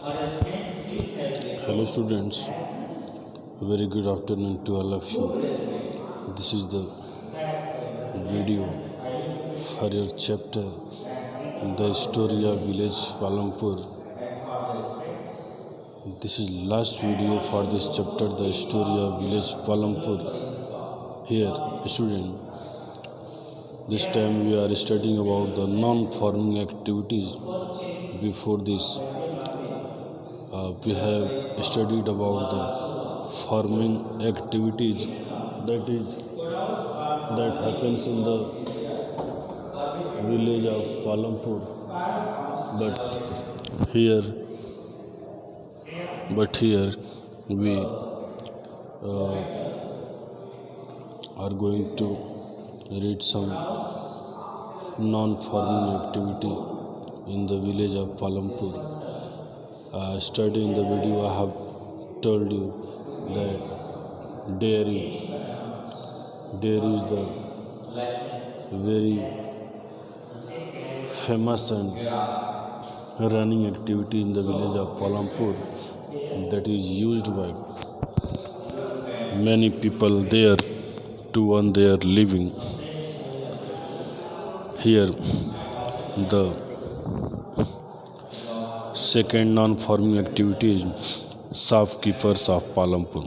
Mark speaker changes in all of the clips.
Speaker 1: Hello students, very good afternoon to all of you. This is the video for your chapter The Story of Village Palampur. This is last video for this chapter The Story of Village Palampur. Here student, this time we are studying about the non-farming activities. Before this we have studied about the farming activities that happens in the village of Palampur. But here, we are going to read some non-farming activity in the village of Palampur. Study in the video I have told you that dairy is the very famous and running activity in the village of Palampur that is used by many people there to earn their living. Here the second non-farming activity is shopkeepers of Palampur.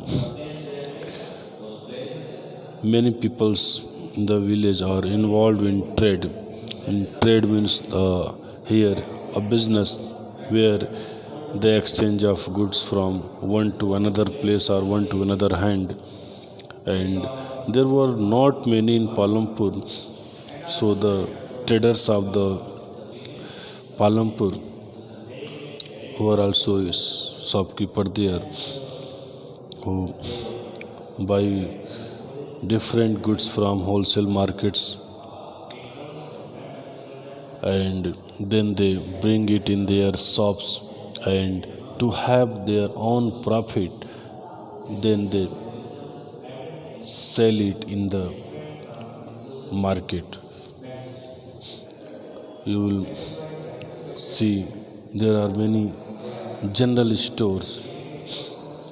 Speaker 1: Many peoples in the village are involved in trade. And trade means here a business where the exchange of goods from one to another place or one to another hand. And there were not many in Palampur, so the traders of the Palampur who are also a shopkeeper there, who buy different goods from wholesale markets and then they bring it in their shops, and to have their own profit then they sell it in the market. You will see there are many general stores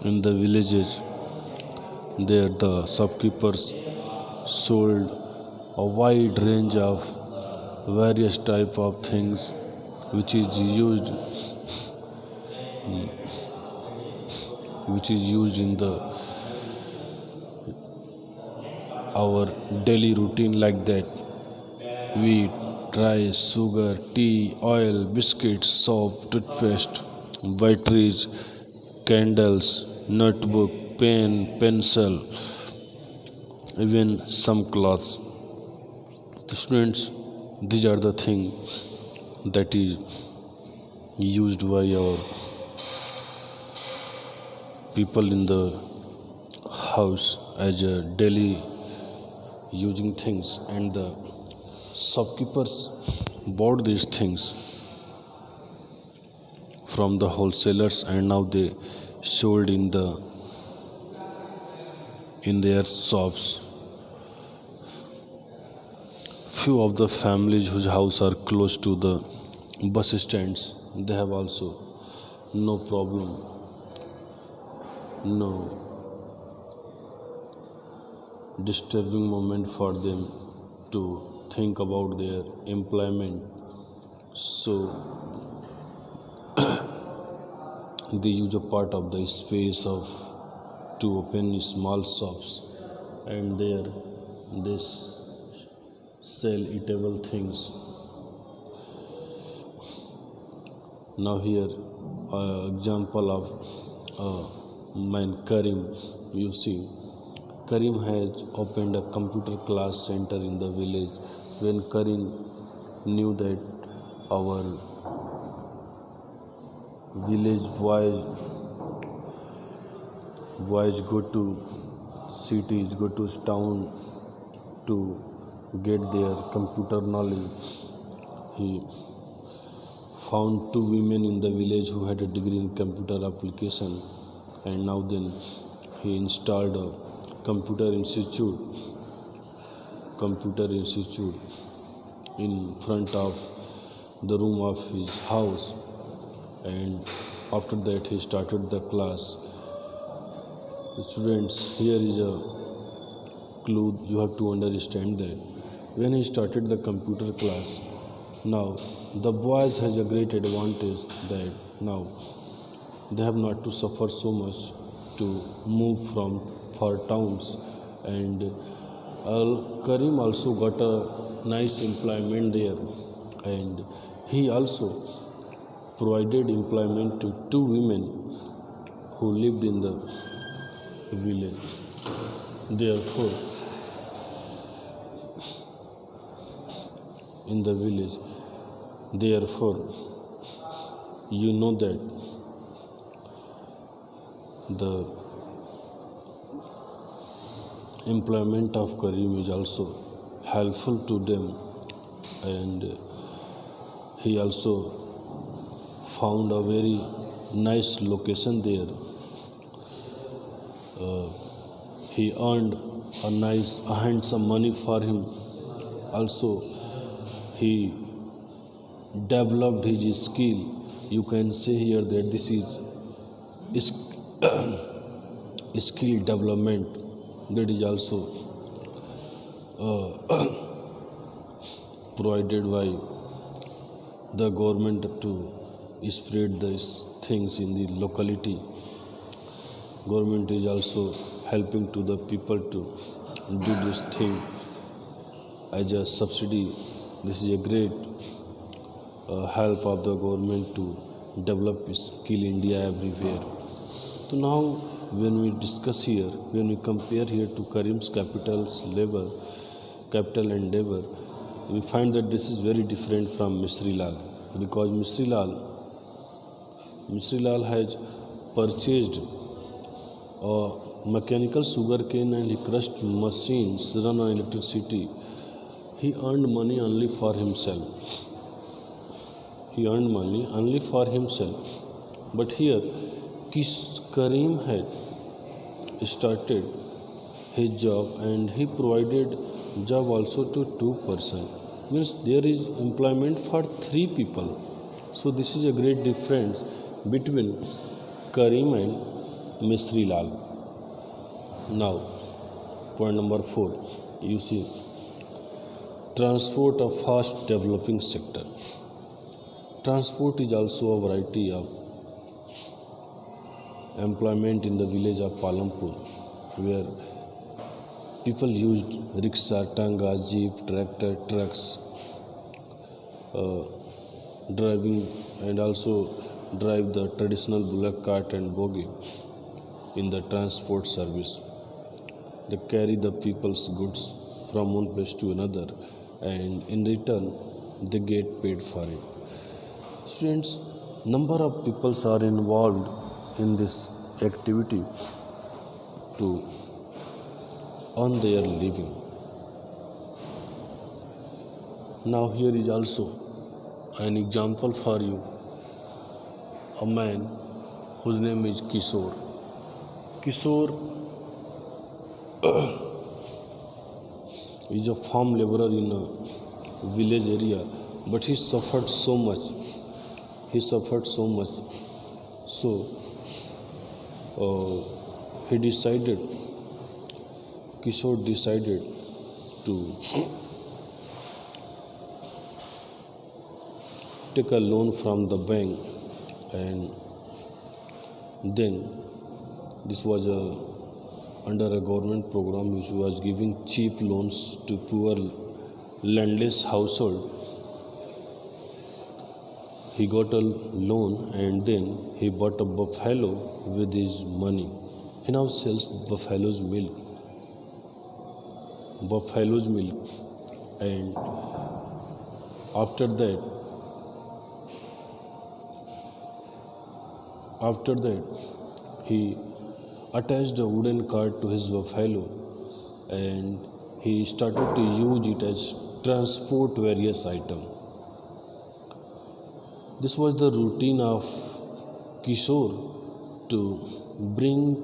Speaker 1: in the villages. There the shopkeepers sold a wide range of various type of things which is used in the our daily routine, like that wheat, rice, sugar, tea, oil, biscuits, soap, toothpaste, batteries, candles, notebook, pen, pencil, even some clothes. Students, these are the things that is used by our people in the house as a daily using things, and the shopkeepers bought these things from the wholesalers and now they sold in their shops. Few of the families whose house are close to the bus stands, they have also no problem, no disturbing moment for them to think about their employment, so they use a part of the space of to open small shops, and there they sell eatable things. Now here example of man Karim. You see, Karim has opened a computer class center in the village. When Karim knew that our village boys go to cities, go to town to get their computer knowledge, he found two women in the village who had a degree in computer application, and now then he installed a computer institute in front of the room of his house, and After that, he started the class. Students, here is a clue you have to understand that when he started the computer class, now the boys has a great advantage that now they have not to suffer so much to move from far towns, and Karim also got a nice employment there, and he also provided employment to two women who lived in the village. Therefore, in the village, therefore, you know that the employment of Karim is also helpful to them, and he also found a very nice location there. He earned a handsome money for him. Also, he developed his skill. You can say here that this is skill development, that is also provided by the government to spread these things in the locality. Government is also helping to the people to do this thing as a subsidy. This is a great help of the government to develop skill India everywhere. So now when we discuss here, when we compare here to Karim's capital and labor, we find that this is very different from Misri Lal, because Misri Lal has purchased mechanical sugarcane and he crushed machines run on electricity. He earned money only for himself. But here, Karim had started his job and he provided job also to 2%. Means there is employment for 3 people. So this is a great difference between Karim and Misri Lal. Now, point number 4, you see, transport, a fast developing sector. Transport is also a variety of employment in the village of Palampur, where people used rickshaw, tanga, jeep, tractor, trucks, driving, and also drive the traditional bullock cart and bogie in the transport service. They carry the people's goods from one place to another, and in return they get paid for it. Students, number of people are involved in this activity to earn their living. Now here is also an example for you, a man whose name is Kishore. Kishore is a farm laborer in a village area, but he suffered so much. So Kishore decided to take a loan from the bank, and then this was under a government program which was giving cheap loans to poor landless household. He got a loan and then he bought a buffalo with his money. He now sells buffalo's milk, and after that he attached a wooden cart to his buffalo and he started to use it as transport various items. This was the routine of Kishore to bring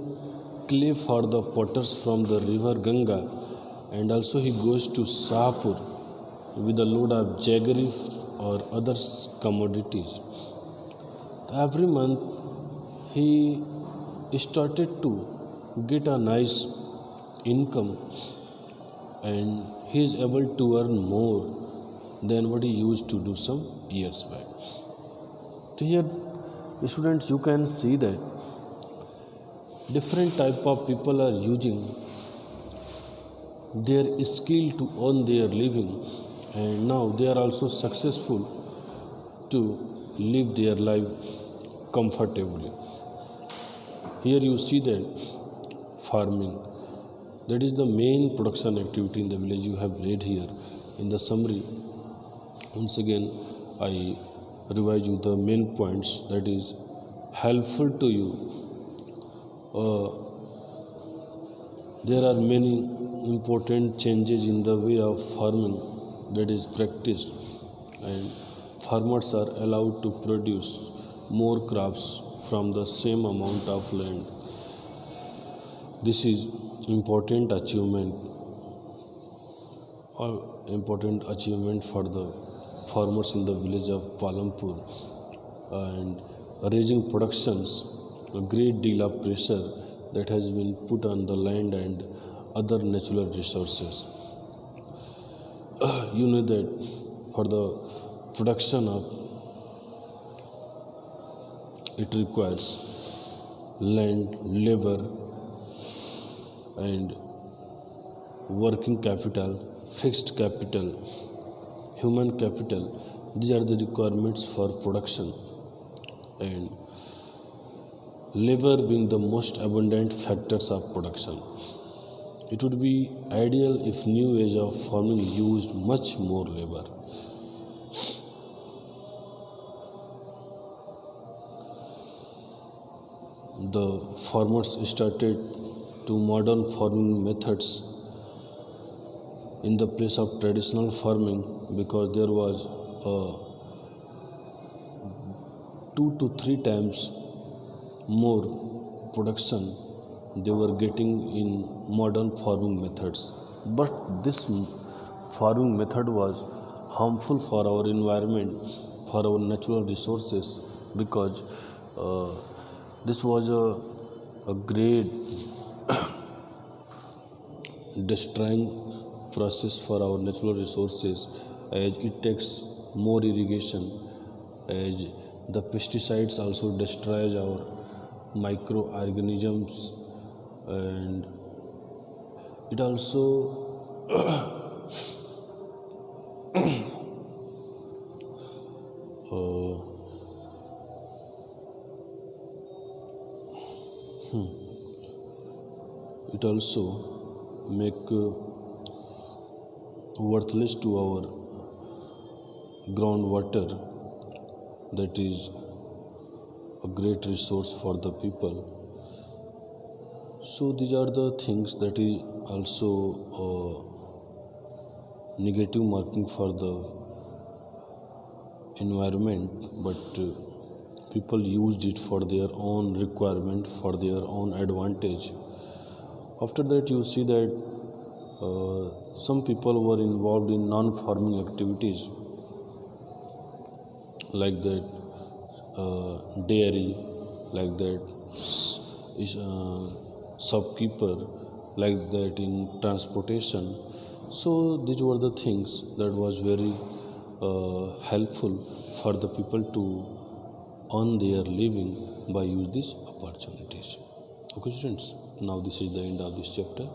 Speaker 1: clay for the potters from the river Ganga, and also he goes to Shahpur with a load of jaggery or other commodities. Every month he started to get a nice income, and he is able to earn more than what he used to do some years back. So here, students, you can see that different type of people are using their skill to earn their living, and now they are also successful to live their life comfortably. Here you see that farming, that is the main production activity in the village. You have read here in the summary. Once again, I revise you the main points that is helpful to you. There are many important changes in the way of farming that is practiced, and farmers are allowed to produce more crops from the same amount of land. This is important achievement for the farmers in the village of Palampur, and raising productions a great deal of pressure that has been put on the land and other natural resources. You know that for the production of it requires land, labor, and working capital, fixed capital, human capital. These are the requirements for production, and labor being the most abundant factors of production. It would be ideal if new age of farming used much more labor. The farmers started to modern farming methods in the place of traditional farming because there was 2 to 3 times more production they were getting in modern farming methods. But this farming method was harmful for our environment, for our natural resources, because this was a great destroying process for our natural resources, as it takes more irrigation, as the pesticides also destroys our microorganisms, and it also it also make worthless to our groundwater, that is a great resource for the people. So these are the things that is also negative marking for the environment, but people used it for their own requirement, for their own advantage. After that, you see that some people were involved in non-farming activities, like that dairy, like that shopkeeper, like that in transportation. So these were the things that was very helpful for the people to earn their living by use these opportunities. Okay, students, now this is the end of this chapter.